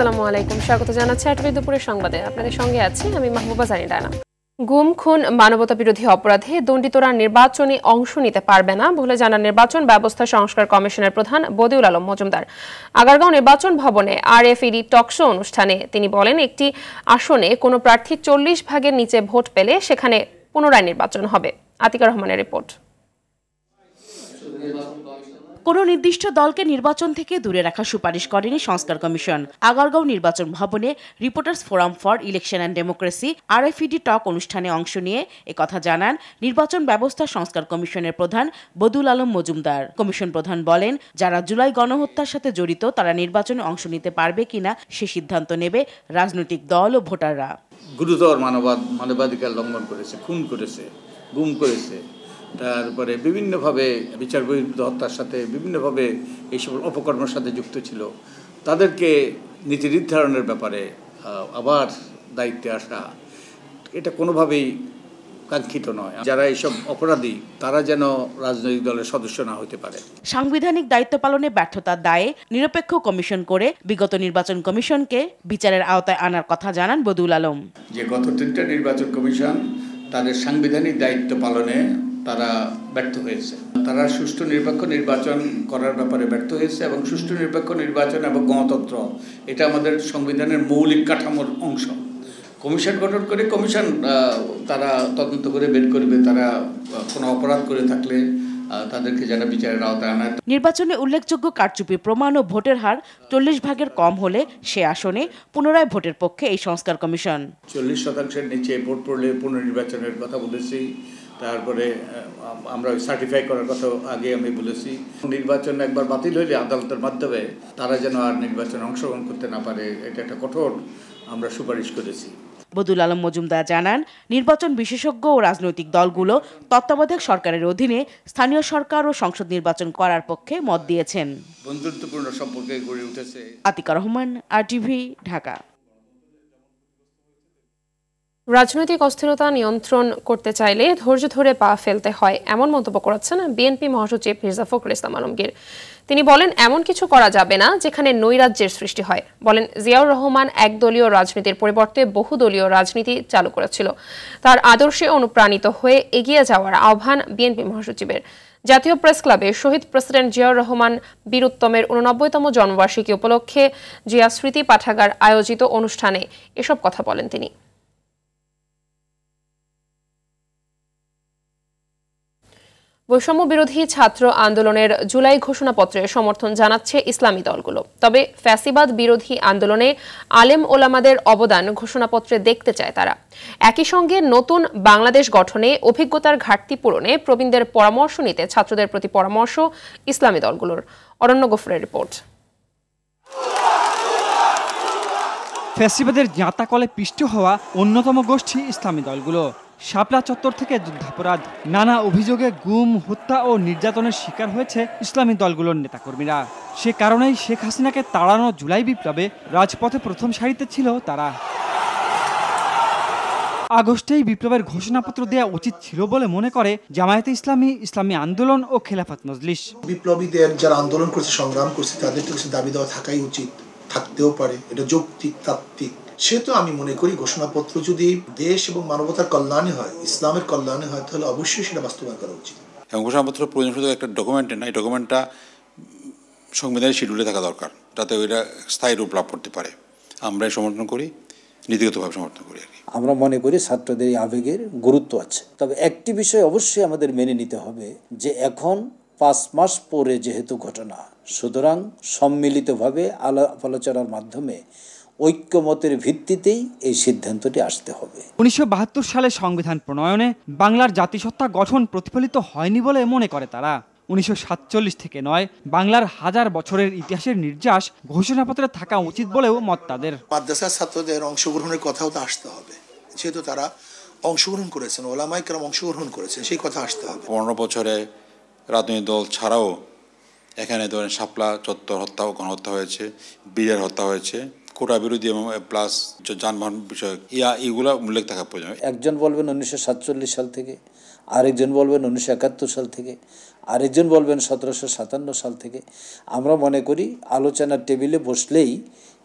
আসসালামু আলাইকুম, স্বাগত জানাচ্ছি আটবি দুপুরের সংবাদে। আপনাদের সঙ্গে আছি আমি মাহবুবা জানি ডানা। গুম, খুন, মানবতা বিরোধী অপরাধে দণ্ডিতরা নির্বাচনে অংশ নিতে পারবে না বলে জানান নির্বাচন ব্যবস্থা সংস্কার কমিশনের প্রধান বদিউল আলম মজুমদার। আগারগাঁও নির্বাচন ভবনে RFED টকশো অনুষ্ঠানে তিনি বলেন, একটি আসনে কোনো প্রার্থী 40 ভাগের নিচে ভোট পেলে সেখানে পুনরায় নির্বাচন হবে। আতিকা রহমানের রিপোর্ট। কোনো নির্দিষ্ট দলকে নির্বাচন থেকে দূরে রাখার সুপারিশ করেনি সংস্কার কমিশন। আগারগাঁও নির্বাচন ভবনে reporters forum for election and democracy RFED টক অনুষ্ঠানে অংশ নিয়ে একথা জানান নির্বাচন ব্যবস্থা সংস্কার কমিশনের প্রধান বদিউল আলম মজুমদার। কমিশন প্রধান বলেন, যারা জুলাই গণহত্যার সাথে জড়িত তারা নির্বাচনে অংশ নিতে পারবে কিনা সে সিদ্ধান্ত নেবে রাজনৈতিক দল ও ভোটাররা। গুরুতর মানবাধিকার লঙ্ঘন করেছে, খুন করেছে, গুম করেছে, তারপরে বিভিন্নভাবে বিচার বহির্ভূত হত্যার সাথে বিভিন্নভাবে এইসব অপকর্মের সাথে যুক্ত ছিল, তাদেরকে নীতি নির্ধারণের ব্যাপারে আবার দায়িত্বে আসা, এটা কোনোভাবেই কাঙ্ক্ষিত নয়। যারা এইসব অপরাধী তারা যেন রাজনৈতিক দলের সদস্য না হতে পারে। সাংবিধানিক দায়িত্ব পালনে ব্যর্থতার দায়ে নিরপেক্ষ কমিশন করে বিগত নির্বাচন কমিশনকে বিচারের আওতায় আনার কথা জানান বদিউল আলম। যে গত 3টা নির্বাচন কমিশন তাদের সাংবিধানিক দায়িত্ব পালনে তারা ব্যর্থ হয়েছে। তারা সুষ্ঠু নিরপেক্ষ নির্বাচন করার ব্যাপারে ব্যর্থ হয়েছে এবং সুষ্ঠু নিরপেক্ষ নির্বাচন এবং গণতন্ত্র এটা আমাদের সংবিধানের মৌলিক কাঠামোর অংশ। কমিশন গঠন করে কমিশন তারা তদন্ত করে বের করবে, তারা কোনো অপরাধ করে থাকলে তাদেরকে যেন বিচারের আওতায় আনা। নির্বাচনে উল্লেখযোগ্য কারচুপি প্রমাণ ও ভোটের হার 40 ভাগের কম হলে সে আসনে পুনরায় ভোটের পক্ষে এই সংস্কার কমিশন। 40% নিচে ভোট পড়লে পুনর্নির্বাচনের কথা বলেছি। তারপরে আমরা সার্টিফাই করার কথা আগে আমি বলেছি। নির্বাচন একবার বাতিল হইলে আদালতের মাধ্যমে তারা যেন আর নির্বাচনে অংশগ্রহণ করতে না পারে, এটা একটা কঠোর আমরা সুপারিশ করেছি। বদিউল আলম মজুমদার জানান, নির্বাচন বিশেষজ্ঞ ও রাজনৈতিক দলগুলো তত্ত্বাবধায়ক সরকারের অধীনে স্থানীয় সরকার ও সংসদ নির্বাচন করার পক্ষে মত দিয়েছেন। বন্ধুত্বপূর্ণ সম্পর্কে গড়ে উঠেছে। আতিকা রহমান, RTV, ঢাকা। রাজনৈতিক অস্থিরতা নিয়ন্ত্রণ করতে চাইলে ধৈর্য ধরে পা ফেলতে হয়, এমন মন্তব্য করেছেন বিএনপি মহাসচিব মির্জা ফখরুল ইসলাম আলমগীর। তিনি বলেন, এমন কিছু করা যাবে না যেখানে নৈরাজ্যের সৃষ্টি হয়। বলেন, জিয়াউর রহমান একদলীয় রাজনীতির পরিবর্তে বহুদলীয় রাজনীতি চালু করেছিল। তার আদর্শে অনুপ্রাণিত হয়ে এগিয়ে যাওয়ার আহ্বান বিএনপি মহাসচিবের। জাতীয় প্রেস ক্লাবে শহীদ প্রেসিডেন্ট জিয়াউর রহমান বীরুত্তমের 89তম জন্মবার্ষিকী উপলক্ষে জিয়া স্মৃতি পাঠাগার আয়োজিত অনুষ্ঠানে এসব কথা বলেন তিনি। বৈষম্য বিরোধী ছাত্র আন্দোলনের জুলাই ঘোষণাপত্রের সমর্থন জানাচ্ছে ইসলামী দলগুলো। তবে ফ্যাসিবাদ বিরোধী আন্দোলনে আলেম ওলামাদের অবদান ঘোষণাপত্রে দেখতে চায় তারা। একই সঙ্গে নতুন বাংলাদেশ গঠনে অভিজ্ঞতার ঘাটতি পূরণে প্রবীণদের পরামর্শ নিতে ছাত্রদের প্রতি পরামর্শ ইসলামী দলগুলোর। অরণ্য গফুরের রিপোর্ট। ফ্যাসিবাদের জাঁতাকলে পিষ্ট হওয়া অন্যতম গোষ্ঠী ইসলামী দলগুলো। শাপলা চত্বর থেকে যুদ্ধাপরাধ, নানা অভিযোগে গুম, হত্যা ও নির্যাতনের শিকার হয়েছে ইসলামী দলগুলোর নেতাকর্মীরা। সে কারণেই শেখ হাসিনাকে তাড়ানো জুলাই বিপ্লবে রাজপথে প্রথম সারিতে ছিল তারা। আগস্টেই বিপ্লবের ঘোষণাপত্র দেওয়া উচিত ছিল বলে মনে করে জামায়াতে ইসলামী, ইসলামী আন্দোলন ও খেলাফত মজলিস। বিপ্লবীদের যারা আন্দোলন করছে, সংগ্রাম করছে, তাদের তো কিছু দাবি দেওয়া থাকাই উচিত, থাকতেও পারে, এটা যৌক্তিক, তাত্ত্বিক। সেহেতু আমি মনে করি ঘোষণাপত্র যদি দেশ এবং মানবতার কল্যাণে হয়, ইসলামের কল্যাণে হয়, তাহলে অবশ্যই সেটা বাস্তবায়ন করা উচিত। এবং ঘোষণাপত্র প্রয়োজন শুধু একটা ডকুমেন্টে না, এই ডকুমেন্টটা সংবিধানের শিডিউলে থাকা দরকার, যাতে ওইটা স্থায়ী রূপ লাভ করতে পারে। আমরাই সমর্থন করি, নীতিগতভাবে সমর্থন করি আর কি। আমরা মনে করি ছাত্রদের এই আবেগের গুরুত্ব আছে। তবে একটি বিষয় অবশ্যই আমাদের মেনে নিতে হবে যে এখন 5 মাস পরে যেহেতু ঘটনা, সুতরাং সম্মিলিতভাবে আলাপ আলোচনার মাধ্যমে ঐক্যমতের ভিত্তিতেই এই সিদ্ধান্তটি আসতে হবে। 1972 সালে সংবিধান প্রণয়নে বাংলার জাতিসত্তা গঠন প্রতিফলিত হয়নি বলে মনে করে তারা। 1947 থেকে নয়, বাংলার হাজার বছরের ইতিহাসের নির্যাস ঘোষণাপত্রে থাকা উচিত বলেও মত তাদের। মাদ্রাসার ছাত্রদের অংশগ্রহণের কথাও তো আসতে হবে, যেহেতু তারা অংশগ্রহণ করেছেন, ওলামায়ে কেরাম অংশগ্রহণ করেছেন, সেই কথা আসতে হবে। 15 বছরে রাজনৈতিক দল ছাড়াও এখানে ধরেন শাপলা চত্বর হত্যা ও গণহত্যা হয়েছে, বীরের হত্যা হয়েছে, কোটা বিরোধী এবং প্লাস যানবাহন বিষয়ক এগুলো উল্লেখ থাকা প্রয়োজন। একজন বলবেন 1947 সাল থেকে, আরেকজন বলবেন 1971 সাল থেকে, আরেকজন বলবেন 1757 সাল থেকে। আমরা মনে করি আলোচনার টেবিলে বসলেই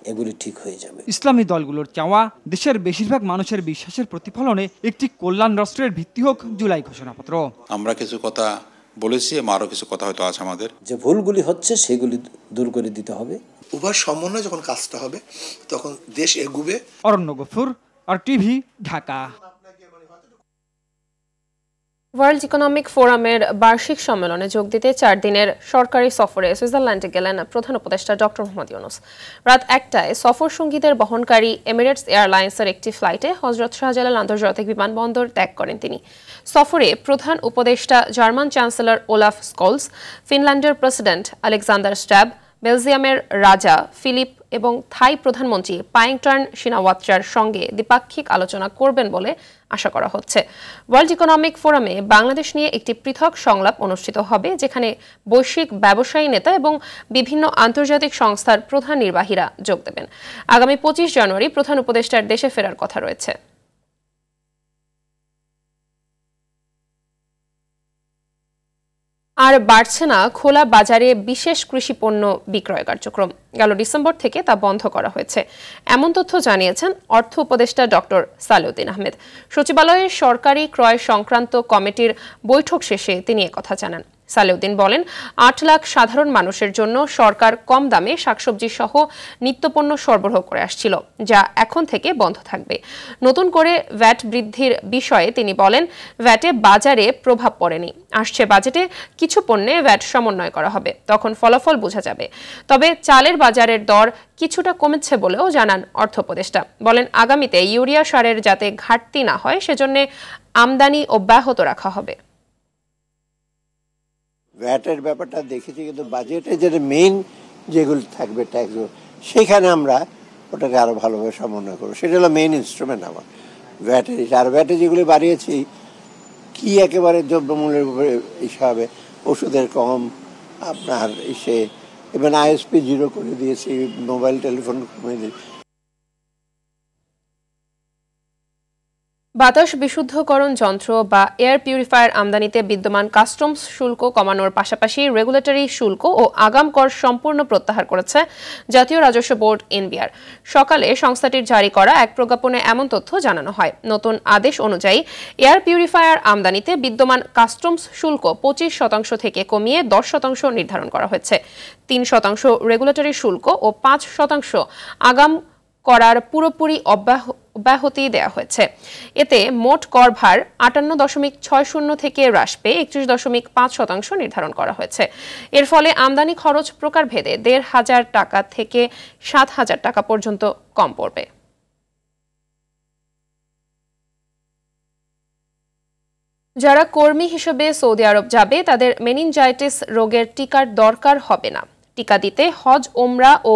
এগুলি ঠিক হয়ে যাবে। ইসলামী দলগুলোর চাওয়া দেশের বেশিরভাগ মানুষের বিশ্বাসের প্রতিফলনে একটি কল্যাণ রাষ্ট্রের ভিত্তি হোক জুলাই ঘোষণাপত্র। আমরা কিছু কথা বলেছি, আরও কিছু কথা হয়তো আছে আমাদের, যে ভুলগুলি হচ্ছে সেগুলি দূর করে দিতে হবে। উভয় সমন্বয়ে যখন কাজটা হবে তখন দেশ এগুবে। Aranya Gafur, RTV, Dhaka. World Economic ফোরামের বার্ষিক সম্মেলনে যোগ দিতে 4 দিনের সরকারি সফরে সুইজারল্যান্ডে গেলেন প্রধান উপদেষ্টা ডক্টর মোহাম্মদ ইউনূস। রাত 1টায় সফর সঙ্গীদের বহনকারী এমিরেটস এয়ারলাইন্সের একটি ফ্লাইটে হযরত শাহজালাল আন্তর্জাতিক বিমানবন্দর ত্যাগ করেন তিনি। সফরে প্রধান উপদেষ্টা জার্মান চ্যান্সেলর ওলাফ স্কলস, ফিনল্যান্ডের প্রেসিডেন্ট আলেকজান্ডার স্ট্যাব, বেলজিয়ামের রাজা ফিলিপ এবং থাই প্রধানমন্ত্রী পাইংটার্ন সিনাওয়াত্রার সঙ্গে দ্বিপাক্ষিক আলোচনা করবেন বলে আশা করা হচ্ছে। ওয়ার্ল্ড ইকোনমিক ফোরামে বাংলাদেশ নিয়ে একটি পৃথক সংলাপ অনুষ্ঠিত হবে, যেখানে বৈশ্বিক ব্যবসায়ী নেতা এবং বিভিন্ন আন্তর্জাতিক সংস্থার প্রধান নির্বাহীরা যোগ দেবেন। আগামী 25 জানুয়ারি প্রধান উপদেষ্টার দেশে ফেরার কথা রয়েছে। আর বাড়ছে না খোলা বাজারে বিশেষ কৃষি পণ্য বিক্রয় কার্যক্রম। গেল ডিসেম্বর থেকে তা বন্ধ করা হয়েছে, এমন তথ্য জানিয়েছেন অর্থ উপদেষ্টা ডক্টর সালেউদ্দিন আহমেদ। সচিবালয়ের সরকারি ক্রয় সংক্রান্ত কমিটির বৈঠক শেষে তিনি একথা জানান। সালেউদ্দিন বলেন, 8 লাখ সাধারণ মানুষের জন্য সরকার কম দামে শাকসবজি সহ নিত্যপণ্য সরবরাহ করে আসছিল, যা এখন থেকে বন্ধ থাকবে। নতুন করে ভ্যাট বৃদ্ধির বিষয়ে তিনি বলেন, ভ্যাটে বাজারে প্রভাব পড়েনি, আসছে বাজেটে কিছু পণ্যে ভ্যাট সমন্বয় করা হবে, তখন ফলাফল বোঝা যাবে। তবে চালের বাজারের দর কিছুটা কমেছে বলেও জানান অর্থ উপদেষ্টা। বলেন, আগামীতে ইউরিয়া সারের যাতে ঘাটতি না হয় সেজন্য আমদানি অব্যাহত রাখা হবে। ভ্যাটের ব্যাপারটা দেখেছি, কিন্তু বাজেটে যেটা মেইন যেগুলো থাকবে ট্যাক্স, সেখানে আমরা ওটাকে আরো ভালোভাবে সমন্বয় করবো। সেটা হলো মেইন ইনস্ট্রুমেন্ট আমার ভ্যাটের। আর ভ্যাটে যেগুলি বাড়িয়েছি কি একেবারে দ্রব্যমূল্যের উপরে হিসাবে ওষুধের কম, আপনার এসে এবং ISP 0 করে দিয়েছি, মোবাইল টেলিফোন কমে দিয়েছি। বাতাস বিশুদ্ধকরণ যন্ত্র বা এয়ার পিউরিফায়ার আমদানিতে বিদ্যমান কাস্টমস শুল্ক কমানোর পাশাপাশি রেগুলেটরি শুল্ক ও আগাম কর সম্পূর্ণ প্রত্যাহার করেছে জাতীয় রাজস্ব বোর্ড NBR। সকালে সংস্থাটির জারি করা এক প্রজ্ঞাপনে এমন তথ্য জানানো হয়। নতুন আদেশ অনুযায়ী এয়ার পিউরিফায়ার আমদানিতে বিদ্যমান কাস্টমস শুল্ক 25% থেকে কমিয়ে 10% নির্ধারণ করা হয়েছে। 3% রেগুলেটরি শুল্ক ও 5% আগাম করার পুরোপুরি অব্যাহতি দেওয়া হয়েছে। এতে মোট কর ভার 58.60 থেকে হ্রাস পেয়ে 31.5% নির্ধারণ করা হয়েছে। এর ফলে আমদানি খরচ প্রকারভেদে 1,500 টাকা থেকে 7,000 টাকা পর্যন্ত কম পড়বে। যারা কর্মী হিসেবে সৌদি আরব যাবে তাদের মেনিনজাইটিস রোগের টিকার দরকার হবে না। টিকা দিতে হজ, ওমরা ও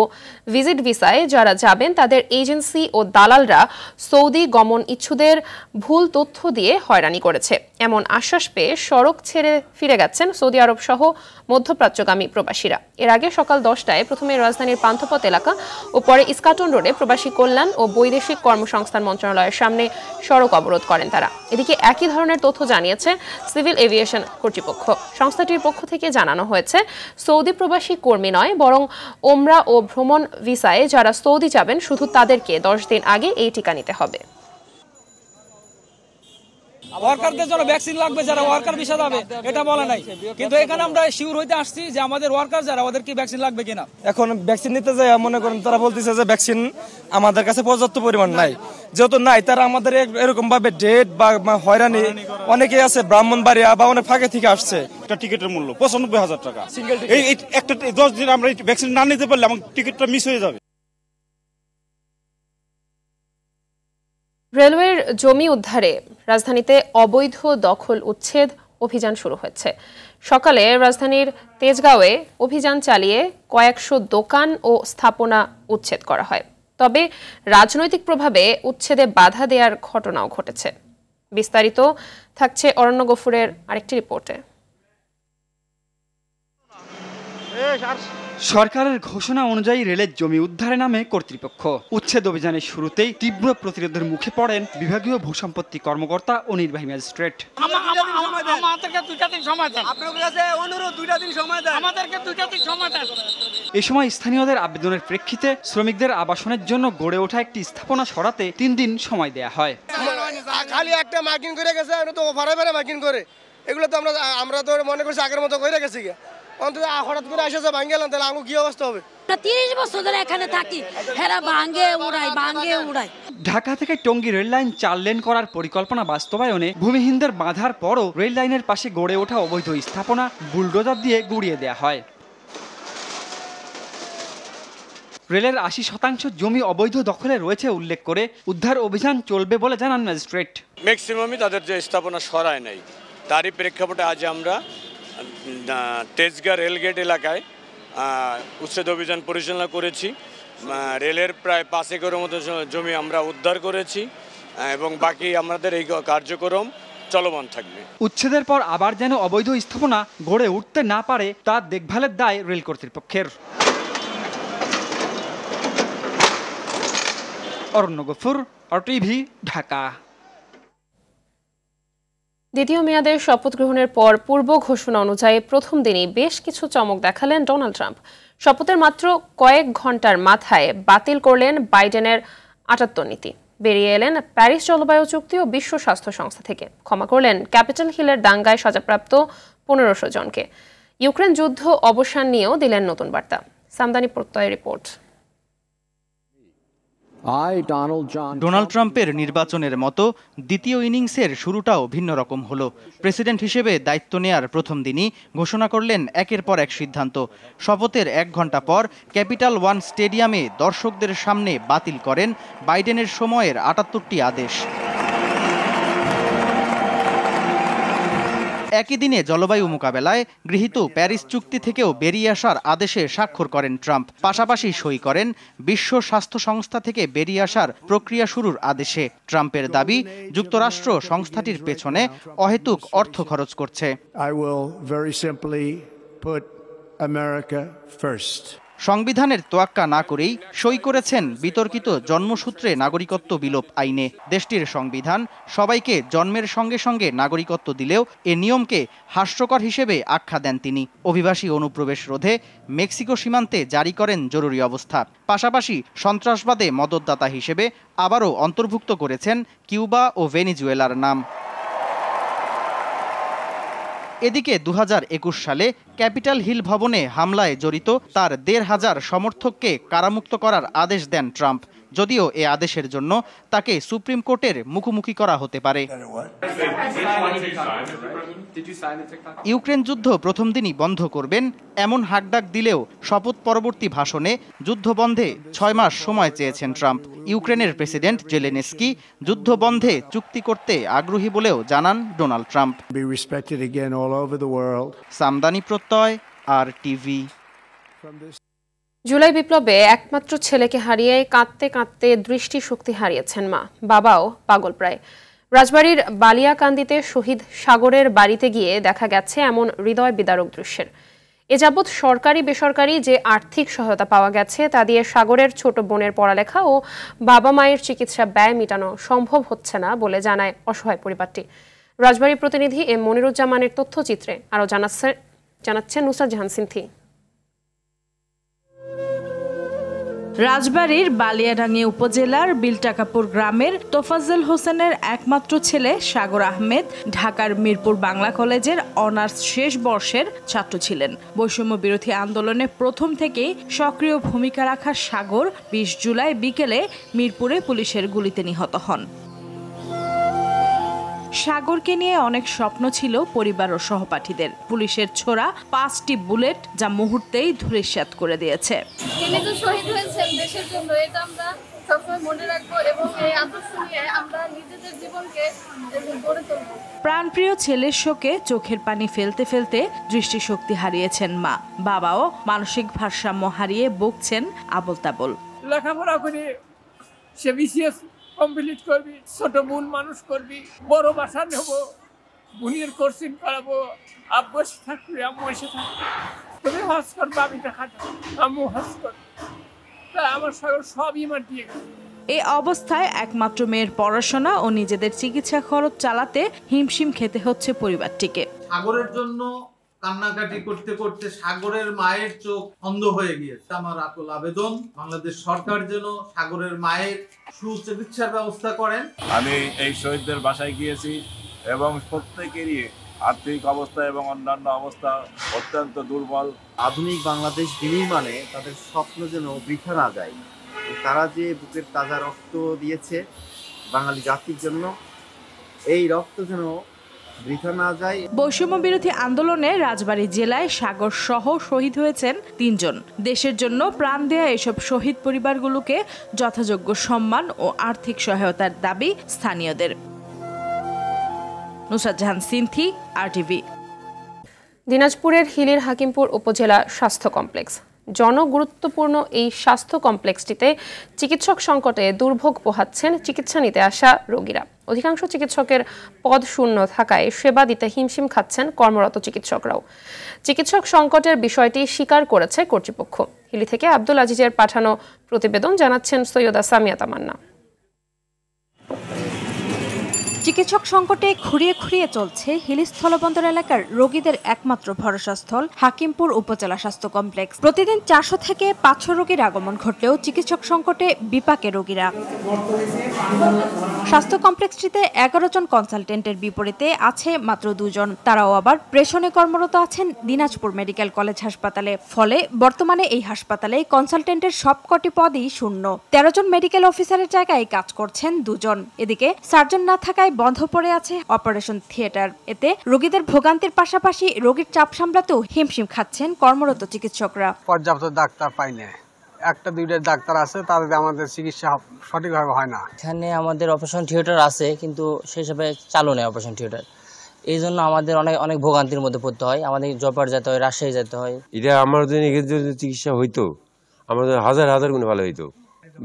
ভিজিট ভিসায় যারা যাবেন তাদের এজেন্সি ও দালালরা সৌদি গমন ইচ্ছুদের ভুল তথ্য দিয়ে হয়রানি করেছে, এমন আশ্বাস পেয়ে সড়ক ছেড়ে ফিরে গেছেন সৌদি আরব সহ মধ্যপ্রাচ্যগামী প্রবাসীরা। এর আগে সকাল 10টায় প্রথমে রাজধানীর পান্থপথ এলাকা ও পরে ইস্কাটন রোডে প্রবাসী কল্যাণ ও বৈদেশিক কর্মসংস্থান মন্ত্রণালয়ের সামনে সড়ক অবরোধ করেন তারা। এদিকে একই ধরনের তথ্য জানিয়েছে সিভিল এভিয়েশন কর্তৃপক্ষ। সংস্থাটির পক্ষ থেকে জানানো হয়েছে, সৌদি প্রবাসী কর্মী নয়, বরং ওমরা ও ভ্রমণ ভিসায় যারা সৌদি যাবেন শুধু তাদেরকে 10 দিন আগে এই টিকা নিতে হবে। ওয়ার্কারদের জন্য ভ্যাকসিন লাগবে, যারা ওয়ার্কার ভিসা যাবে এটা বলে নাই, কিন্তু এখানে আমরা শিওর হইতে আসছি যে আমাদের ওয়ার্কার যারা ওদের কি ভ্যাকসিন লাগবে কিনা। এখন ভ্যাকসিন নিতে যায় মনে করেন তারা বলতেছে যে ভ্যাকসিন আমাদের কাছে পর্যাপ্ত পরিমাণ নাই, যেহেতু নাই তারা আমাদের এরকম ভাবে ডেট বা হয়রানি, অনেকে আছে ব্রাহ্মণবাড়িয়া বা অনেক ফাঁকে থেকে আসছে। একটা টিকিটের মূল্য 95,000 টাকা, এই একটা 10 দিন আমরা ভ্যাকসিন না নিতে পারলে আমার টিকিটটা মিস হয়ে যাবে। রেলওয়ের জমি উদ্ধারে রাজধানীতে অবৈধ দখল উচ্ছেদ অভিযান শুরু হয়েছে। সকালে রাজধানীর তেজগাঁওয়ে অভিযান চালিয়ে কয়েকশো দোকান ও স্থাপনা উচ্ছেদ করা হয়। তবে রাজনৈতিক প্রভাবে উচ্ছেদে বাধা দেওয়ার ঘটনাও ঘটেছে। বিস্তারিত থাকছে অরণ্য গফুরের আরেকটি রিপোর্টে। সরকারের ঘোষণা অনুযায়ী রেলের জমি উদ্ধারে নামে কর্তৃপক্ষ। উচ্ছেদ অভিযানের শুরুতেই তীব্র প্রতিরোধের মুখে পড়েন বিভাগীয় ভূসম্পত্তি কর্মকর্তা ও নির্বাহী ম্যাজিস্ট্রেট। এ সময় স্থানীয়দের আবেদনের প্রেক্ষিতে শ্রমিকদের আবাসনের জন্য গড়ে ওঠা একটি স্থাপনা সরাতে 3 দিন সময় দেয়া হয়। খালি একটা মার্কিং করে গেছে, তো ভাড়া মার্কিং করে, এগুলো তো আমরা তো মনে করছি আগের মতো করে গেছি, অন্তত হঠাৎ করে এসেছে ভাঙে গেলাম, তাহলে আমার কি অবস্থা হবে? 30 বছর ধরে এখানে থাকি, হেরা ভাঙে উড়াই। ঢাকা থেকে টঙ্গী রেল লাইন 4 লেন করার পরিকল্পনা বাস্তবায়নে ভূমিহীনদের বাধার পরও রেল লাইনের পাশে গড়ে ওঠা অবৈধ স্থাপনা বুলডোজার দিয়ে গুড়িয়ে দেয়া হয়। রেলের 80% জমি অবৈধ দখলে রয়েছে উল্লেখ করে উদ্ধার অভিযান চলবে বলে জানান ম্যাজিস্ট্রেট। ম্যাক্সিমামই তাদের যে স্থাপনা সরায় নাই, তারই প্রেক্ষাপটে আজ আমরা তেজগাঁ রেলগেট এলাকায় উচ্ছেদ অভিযান পরিচালনা করেছি। রেলের প্রায় 5 একরের মতো জমি আমরা উদ্ধার করেছি এবং বাকি আমাদের এই কার্যক্রম চলমান থাকবে। উচ্ছেদের পর আবার যেন অবৈধ স্থাপনা গড়ে উঠতে না পারে তার দেখভালের দায় রেল কর্তৃপক্ষের। অরণ্য গফুর, RTV, ঢাকা। দ্বিতীয় মেয়াদের শপথ গ্রহণের পর পূর্ব ঘোষণা অনুযায়ী প্রথম দিনই বেশ কিছু চমক দেখালেন ডোনাল্ড ট্রাম্প। শপথের মাত্র কয়েক ঘন্টার মাথায় বাতিল করলেন বাইডেনের 78 নীতি, বেরিয়ে এলেন প্যারিস জলবায়ু চুক্তি ও বিশ্ব স্বাস্থ্য সংস্থা থেকে, ক্ষমা করলেন ক্যাপিটাল হিলের দাঙ্গায় সাজাপ্রাপ্ত 1500 জনকে। ইউক্রেন যুদ্ধ অবসান নিয়েও দিলেন নতুন বার্তা। সামদানি প্রত্যয় রিপোর্ট। ডোনাল্ড ট্রাম্পের নির্বাচনের মতো দ্বিতীয় ইনিংসের শুরুটাও ভিন্ন রকম হলো। প্রেসিডেন্ট হিসেবে দায়িত্ব নেয়ার প্রথম দিনই ঘোষণা করলেন একের পর এক সিদ্ধান্ত। শপথের 1 ঘন্টা পর ক্যাপিটাল ওয়ান স্টেডিয়ামে দর্শকদের সামনে বাতিল করেন বাইডেনের সময়ের 78টি আদেশ। একই দিনে জলবায়ু মোকাবেলায় গৃহীত প্যারিস চুক্তি থেকেও বেরিয়ে আসার আদেশে স্বাক্ষর করেন ট্রাম্প। পাশাপাশি সই করেন বিশ্ব স্বাস্থ্য সংস্থা থেকে বেরিয়ে আসার প্রক্রিয়া শুরুর আদেশে। ট্রাম্পের দাবি, যুক্তরাষ্ট্র সংস্থাটির পেছনে অহেতুক অর্থ খরচ করছে। সংবিধানের তোয়াক্কা না করেই সই করেছেন বিতর্কিত জন্মসূত্রে নাগরিকত্ব বিলোপ আইনে। দেশটির সংবিধান সবাইকে জন্মের সঙ্গে সঙ্গে নাগরিকত্ব দিলেও এ নিয়মকে হাস্যকর হিসেবে আখ্যা দেন তিনি। অভিবাসী অনুপ্রবেশ রোধে মেক্সিকো সীমান্তে জারি করেন জরুরি অবস্থা। পাশাপাশি সন্ত্রাসবাদে মদতদাতা হিসেবে আবারও অন্তর্ভুক্ত করেছেন কিউবা ও ভেনিজুয়েলার নাম। এদিকে 2021 সালে ক্যাপিটাল হিল ভবনে হামলায় জড়িত তার 1,500 সমর্থককে কারামুক্ত করার আদেশ দেন ট্রাম্প। যদিও এ আদেশের জন্য তাকে সুপ্রিম কোর্টের মুখোমুখি করা হতে পারে। ইউক্রেন যুদ্ধ প্রথম দিনই বন্ধ করবেন এমন হাকডাক দিলেও শপথ পরবর্তী ভাষণে যুদ্ধ বন্ধে 6 মাস সময় চেয়েছেন ট্রাম্প। ইউক্রেনের প্রেসিডেন্ট জেলেনস্কি যুদ্ধ বন্ধে চুক্তি করতে আগ্রহী বলেও জানান ডোনাল্ড ট্রাম্প। সামদানি প্রত্যয়, RTV। জুলাই বিপ্লবে একমাত্র ছেলেকে হারিয়ে কাঁদতে কাঁদতে দৃষ্টিশক্তি হারিয়েছেন মা, বাবাও পাগল প্রায়। রাজবাড়ীর বালিয়াকান্দিতে শহীদ সাগরের বাড়িতে গিয়ে দেখা গেছে এমন হৃদয় বিদারক দৃশ্যের। এ যাবৎ সরকারি বেসরকারি যে আর্থিক সহায়তা পাওয়া গেছে তা দিয়ে সাগরের ছোট বোনের পড়ালেখা ও বাবা মায়ের চিকিৎসা ব্যয় মেটানো সম্ভব হচ্ছে না বলে জানায় অসহায় পরিবারটি। রাজবাড়ীর প্রতিনিধি এম মনিরুজ্জামানের তথ্যচিত্রে আরও জানাচ্ছেন নুসরাত জাহান সিনথি। রাজবাড়ীর বালিয়াডাঙ্গি উপজেলার বিলটাকাপুর গ্রামের তোফাজ্জল হোসেনের একমাত্র ছেলে সাগর আহমেদ ঢাকার মিরপুর বাংলা কলেজের অনার্স শেষ বর্ষের ছাত্র ছিলেন। বৈষম্য বিরোধী আন্দোলনে প্রথম থেকেই সক্রিয় ভূমিকা রাখা সাগর 20 জুলাই বিকেলে মিরপুরে পুলিশের গুলিতে নিহত হন। সাগরকে নিয়ে অনেক স্বপ্ন ছিল পরিবার ও সহপাঠীদের। পুলিশের ছোড়া 5টি বুলেট যা মুহূর্তেই ধূলিসাৎ করে দিয়েছে। তিনি তো শহীদ হয়েছেন দেশের জন্য, এটা আমরা সবসময় মনে রাখবো এবং এই আদর্শ নিয়ে আমরা নিজেদের জীবনকে গড়ে তুলব। প্রাণপ্রিয় ছেলের শোকে চোখের পানি ফেলতে ফেলতে দৃষ্টিশক্তি হারিয়েছেন মা, বাবাও মানসিক ভারসাম্য হারিয়ে বকছেন আবল তাবল। লেখাপড়া করে সে বিসিএস কমপ্লিট করবি, ছোট বোন মানুষ করবি, বড় বাসা নেব, বোনের কোর্সিং করাবো, আব্বু এসে থাকবি, আম্মু এসে থাকবি, তুমি হজ করবো, আমি টাকা দেবো, আম্মু হজ করবো, তা আমার সবই আমার দিয়ে গেছে। এই অবস্থায় একমাত্র মেয়ের পড়াশোনা ও নিজেদের চিকিৎসা খরচ চালাতে হিমশিম খেতে হচ্ছে পরিবারটিকে। সাগরের জন্য কান্নাকাটি করতে করতে সাগরের মায়ের চোখ অন্ধ হয়ে গিয়েছে। আমার আকুল আবেদন, বাংলাদেশ সরকার যেন সাগরের মায়ের সুচিকিৎসার ব্যবস্থা করেন। আমি এই শহীদদের বাসায় গিয়েছি এবং প্রত্যেকেরই আর্থিক অবস্থা এবং অন্যান্য অবস্থা অত্যন্ত দুর্বল। আধুনিক বাংলাদেশ বিনির্মাণে তাদের স্বপ্ন যেন বৃথা না যায়। তারা যে বুকের তাজা রক্ত দিয়েছে বাঙালি জাতির জন্য, এই রক্ত যেন বৃথা না যায়। বৈষম্য বিরোধী আন্দোলনে রাজবাড়ী জেলায় সাগর সহ শহীদ হয়েছেন ৩ জন। দেশের জন্য প্রাণ দেয়া এসব শহীদ পরিবারগুলোকে যথাযোগ্য সম্মান ও আর্থিক সহায়তার দাবি স্থানীয়দের। নুসরাত জাহান সিনথি, RTV। দিনাজপুরের হিলির হাকিমপুর উপজেলা স্বাস্থ্য কমপ্লেক্স। জনগুরুত্বপূর্ণ এই স্বাস্থ্য কমপ্লেক্সটিতে চিকিৎসক সংকটে দুর্ভোগ পোহাচ্ছেন চিকিৎসা নিতে আসা রোগীরা। অধিকাংশ চিকিৎসকের পদ শূন্য থাকায় সেবা দিতে হিমশিম খাচ্ছেন কর্মরত চিকিৎসকরাও। চিকিৎসক সংকটের বিষয়টি স্বীকার করেছে কর্তৃপক্ষ। হিলি থেকে আব্দুল আজিজের পাঠানো প্রতিবেদন, জানাচ্ছেন সৈয়দা সামিয়া তামান্না। চিকিৎসক সংকটে খুঁড়িয়ে খুঁড়িয়ে চলছে হিলি স্থলবন্দর এলাকার রোগীদের একমাত্র ভরসাস্থল হাকিমপুর উপজেলা স্বাস্থ্য কমপ্লেক্স। প্রতিদিন 400 থেকে 500 রোগীর আগমন ঘটলেও চিকিৎসক সংকটে বিপাকে রোগীরা। স্বাস্থ্য কমপ্লেক্সটিতে 11 জন কনসালটেন্টের বিপরীতে আছে মাত্র 2 জন। তারাও আবার প্রেষণে কর্মরত আছেন দিনাজপুর মেডিকেল কলেজ হাসপাতালে। ফলে বর্তমানে এই হাসপাতালে কনসালটেন্টের সবকটি পদই শূন্য। 13 জন মেডিকেল অফিসারের জায়গায় কাজ করছেন 2 জন। এদিকে সার্জন না থাকায় বন্ধ পড়ে আছে অপারেশন থিয়েটার। এতে রোগীদের ভোগান্তির পাশাপাশি রোগীর চাপ সামলাতেও হিমশিম খাচ্ছেন কর্মরত চিকিৎসকরা। পর্যাপ্ত ডাক্তার পাই না, 1-2টা ডাক্তার আছে, তাদের আমাদের চিকিৎসা সঠিকভাবে হয় না। এখানে আমাদের অপারেশন থিয়েটার আছে, কিন্তু সেই হিসাবে চালু নেই অপারেশন থিয়েটার। এই জন্য আমাদের অনেক ভোগান্তির মধ্যে পড়তে হয়। আমাদের জয়পুর যেতে হয়, রাজশাহী যেতে হয়। এটা আমাদের যদি চিকিৎসা হইতো আমাদের হাজার হাজার গুণ ভালো হইতো।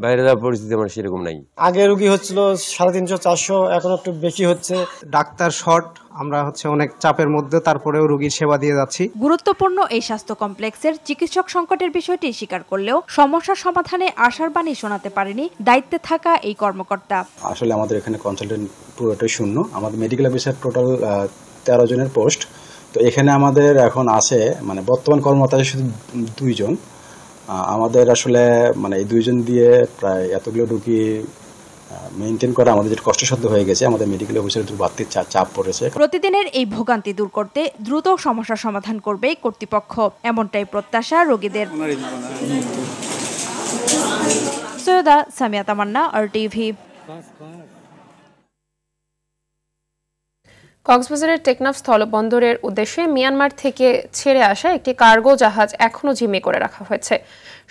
বাইরে যাওয়ার পরিস্থিতি আমার সেরকম নাই। আগে রোগী হচ্ছিল 350-400, এখন একটু বেশি হচ্ছে। ডাক্তার শর্ট, আমরা অনেক চাপের মধ্যে তারপরেও রোগীর সেবা দিয়ে যাচ্ছি। গুরুত্বপূর্ণ এই স্বাস্থ্য কমপ্লেক্সের চিকিৎসক সংকটের বিষয়টি স্বীকার করলেও সমস্যার সমাধানে আশার বাণী শোনাতে পারেনি দায়িত্বে থাকা এই কর্মকর্তা। আসলে আমাদের এখানে কনসালটেন্ট পুরোটাই শূন্য। আমাদের মেডিকেল অফিসার টোটাল 13 জনের পোস্ট। তো এখানে আমাদের এখন আছে বর্তমান কর্মকর্তা শুধু 2 জন। আমাদের আসলে এই 2 জন দিয়ে প্রায় এতগুলো রোগী মেইনটেইন করা আমাদের যেটা কষ্টসাধ্য হয়ে গেছে। আমাদের মেডিকেল অফিসারের উপর বাড়তি চাপ পড়েছে। প্রতিদিনের এই ভোগান্তি দূর করতে দ্রুত সমস্যার সমাধান করবে কর্তৃপক্ষ, এমনটাই প্রত্যাশা রোগীদের। সৈয়দা সামিয়া তামান্না, RTV। কক্সবাজারের টেকনাফ স্থলবন্দরের উদ্দেশ্যে মিয়ানমার থেকে ছেড়ে আসা একটি কার্গো জাহাজ এখনও জিম্মি করে রাখা হয়েছে।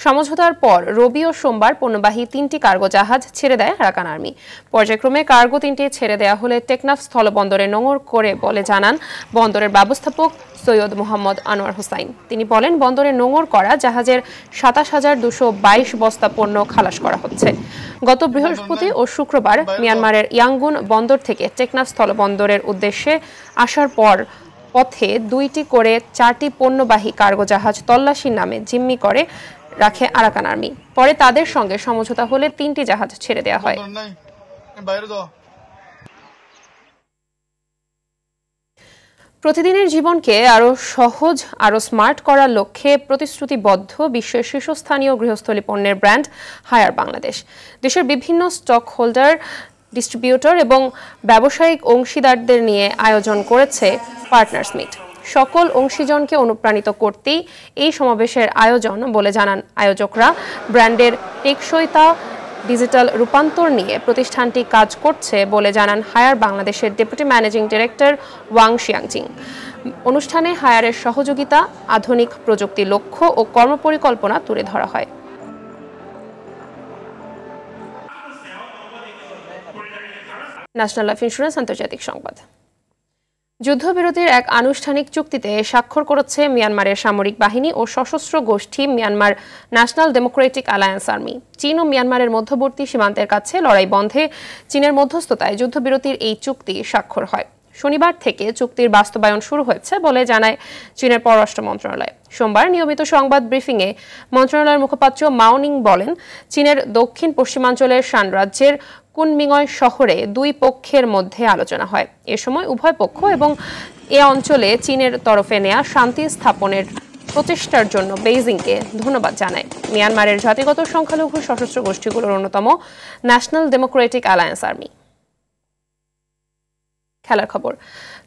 সমঝোতার পর রবি ও সোমবার পণ্যবাহী 3টি কার্গো জাহাজ ছেড়ে দেয় আরাকান আর্মি। পর্যায়ক্রমে কার্গো 3টি ছেড়ে দেওয়া হলে টেকনাফ স্থলবন্দরে নোঙর করে বলে জানান বন্দরের ব্যবস্থাপক সৈয়দ মোহাম্মদ আনোয়ার হোসাইন। তিনি বলেন, বন্দরে নোঙর করা জাহাজের 27,222 বস্তা পণ্য খালাস করা হচ্ছে। গত বৃহস্পতি ও শুক্রবার মিয়ানমারের ইয়াঙ্গুন বন্দর থেকে টেকনাফ স্থলবন্দরের উদ্দেশ্যে আসার পর পথে 2টি করে 4টি পণ্যবাহী কার্গো জাহাজ তল্লাশির নামে জিম্মি করে রাখে আরাকান আর্মি। পরে তাদের সঙ্গে সমঝোতা হলে 3টি জাহাজ ছেড়ে দেওয়া হয়। প্রতিদিনের জীবনকে আরো সহজ, আরো স্মার্ট করার লক্ষ্যে প্রতিশ্রুতিবদ্ধ বিশ্বের শীর্ষস্থানীয় গৃহস্থলী পণ্যের ব্র্যান্ড হায়ার বাংলাদেশ। দেশের বিভিন্ন স্টক হোল্ডার, ডিস্ট্রিবিউটর এবং ব্যবসায়িক অংশীদারদের নিয়ে আয়োজন করেছে পার্টনার্স মিট। সকল অংশীজনকে অনুপ্রাণিত করতেই এই সমাবেশের আয়োজন বলে জানান আয়োজকরা। ব্র্যান্ডের টেকসইতা, ডিজিটাল রূপান্তর নিয়ে প্রতিষ্ঠানটি কাজ করছে বলে জানান হায়ার বাংলাদেশের ডেপুটি ম্যানেজিং ডিরেক্টর ওয়াং শিয়াংজিং। অনুষ্ঠানে হায়ারের সহযোগিতা, আধুনিক প্রযুক্তি, লক্ষ্য ও কর্মপরিকল্পনা তুলে ধরা হয়। ন্যাশনাল লাইফ ইন্স্যুরেন্স আন্তর্জাতিক সংবাদ। যুদ্ধবিরতির এক আনুষ্ঠানিক চুক্তিতে স্বাক্ষর করেছে মিয়ানমারের সামরিক বাহিনী ও সশস্ত্র গোষ্ঠী Myanmar national Democratic alliance army. চীন ও মিয়ানমারের মধ্যবর্তী সীমান্তের কাছে লড়াই বন্ধে চীনের মধ্যস্থতায় যুদ্ধবিরতির এই চুক্তি স্বাক্ষর হয়। শনিবার থেকে চুক্তির বাস্তবায়ন শুরু হয়েছে বলে জানায় চীনের পররাষ্ট্র মন্ত্রণালয়। সোমবার নিয়মিত সংবাদ ব্রিফিংয়ে মন্ত্রণালয়ের মুখপাত্র মাওনিং বলেন, চীনের দক্ষিণ পশ্চিমাঞ্চলের শান রাজ্যের কুনমিংয় শহরে 2 পক্ষের মধ্যে আলোচনা হয়। এ সময় উভয় পক্ষ এবং এ অঞ্চলে চীনের তরফে নেয়া শান্তি স্থাপনের প্রচেষ্টার জন্য বেইজিংকে ধন্যবাদ জানায় মিয়ানমারের জাতিগত সংখ্যালঘু সশস্ত্র গোষ্ঠীগুলোর অন্যতম ন্যাশনাল ডেমোক্রেটিক অ্যালায়েন্স আর্মি। খেলার খবর,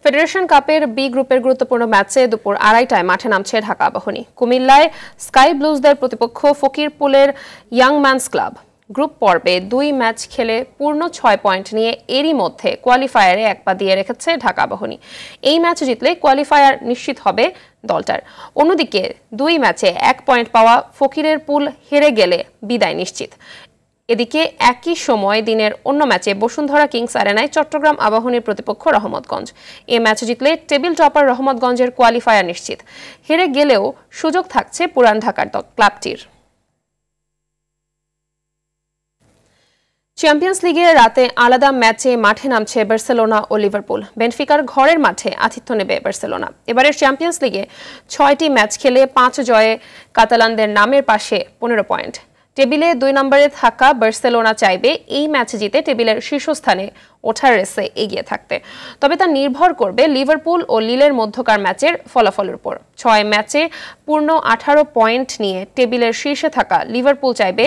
ফেডারেশন কাপের বি গ্রুপের গুরুত্বপূর্ণ ম্যাচে দুপুর 2:30টায় মাঠে নামছে ঢাকা আবাহনী। কুমিল্লায় স্কাই ব্লুজদের প্রতিপক্ষ ফকিরপুলের ইয়াং ম্যানস ক্লাব। গ্রুপ পর্বে 2 ম্যাচ খেলে পূর্ণ 6 পয়েন্ট নিয়ে এরই মধ্যে কোয়ালিফায়ারে এক পা দিয়ে রেখেছে ঢাকা আবাহনী। এই ম্যাচ জিতলে কোয়ালিফায়ার নিশ্চিত হবে দলটার। অন্যদিকে 2 ম্যাচে 1 পয়েন্ট পাওয়া ফকিরের পুল হেরে গেলে বিদায় নিশ্চিত। এদিকে একই সময় দিনের অন্য ম্যাচে বসুন্ধরা কিংস আরেনায় চট্টগ্রাম আবাহনীর প্রতিপক্ষ রহমতগঞ্জ। এ ম্যাচ জিতলে টেবিল টপার রহমতগঞ্জের কোয়ালিফায়ার নিশ্চিত। হেরে গেলেও সুযোগ থাকছে পুরান ঢাকার ক্লাবটির। চ্যাম্পিয়ন্স লিগে রাতে আলাদা ম্যাচে মাঠে নামছে বার্সেলোনা ও লিভারপুল। বেনফিকার ঘরের মাঠে আতিথ্য নেবে বার্সেলোনা। এবারের চ্যাম্পিয়ন্স লিগে 6টি ম্যাচ খেলে 5 জয়ে কাতালানদের নামের পাশে 15 পয়েন্ট। টেবিলে 2 নম্বরে থাকা বার্সেলোনা চাইবে এই ম্যাচ জিতে টেবিলের শীর্ষস্থানে ওঠার রেসে এগিয়ে থাকতে। তবে তা নির্ভর করবে লিভারপুল ও লিলের মধ্যকার ম্যাচের ফলাফলের উপর। 6 ম্যাচে পূর্ণ 18 পয়েন্ট নিয়ে টেবিলের শীর্ষে থাকা লিভারপুল চাইবে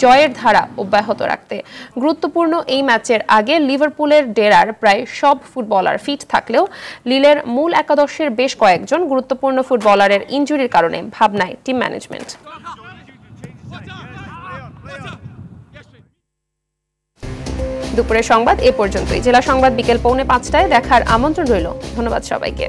জয়ের ধারা অব্যাহত রাখতে। গুরুত্বপূর্ণ এই ম্যাচের আগে লিভারপুলের ডেরার প্রায় সব ফুটবলার ফিট থাকলেও লিলের মূল একাদশের বেশ কয়েকজন গুরুত্বপূর্ণ ফুটবলারের ইনজুরির কারণে ভাবনায় টিম ম্যানেজমেন্ট। দুপুরের সংবাদ এ পর্যন্তই। জেলা সংবাদ বিকেল 4:45টায় দেখার আমন্ত্রণ রইল। ধন্যবাদ সবাইকে।